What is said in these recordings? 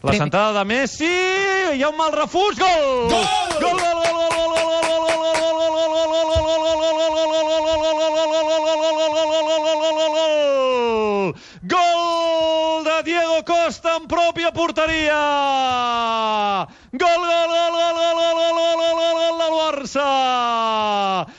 La centrada de Messi, hi ha un mal refús, gol! Gol! Gol, gol, gol, gol, gol, gol, gol, gol, gol, gol de Diego Costa en pròpia porteria! Gol, gol, gol, gol, gol, gol, gol, gol, gol, gol del Barça!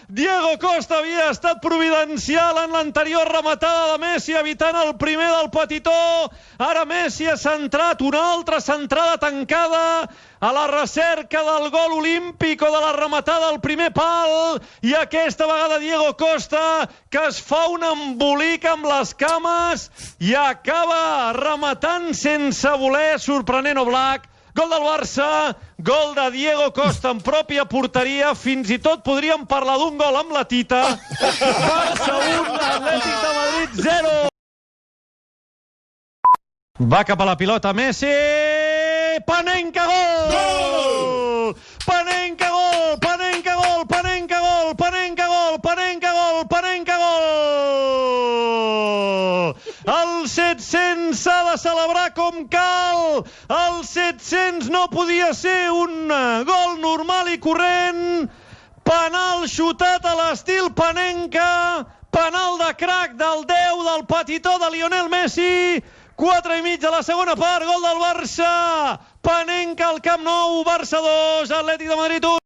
Diego Costa havia estat providencial en l'anterior rematada de Messi, evitant el primer del petitó. Ara Messi ha centrat una altra centrada tancada a la recerca del gol olímpic o de la rematada al primer pal. I aquesta vegada Diego Costa, que es fa un embolic amb les cames i acaba rematant sense voler, sorprenent Oblak. Gol del Barça, gol de Diego Costa en pròpia porteria. Fins i tot podríem parlar d'un gol amb la Tita. Barça 1, Atlètic de Madrid 0. Va cap a la pilota Messi. Panenka, gol! Gol! Panenka, gol! Panenka, gol! Panenka, gol! Panenka, gol! Panenka, gol! Panenka, gol! El 700 s'ha de celebrar com cal. El 700 no podia ser un gol normal i corrent. Penal xutat a l'estil Panenka. Penal de crac del 10 del petitó de Lionel Messi. 4,5 a la segona part, gol del Barça. Panenka al Camp Nou, Barça 2, Atlètic de Madrid 1.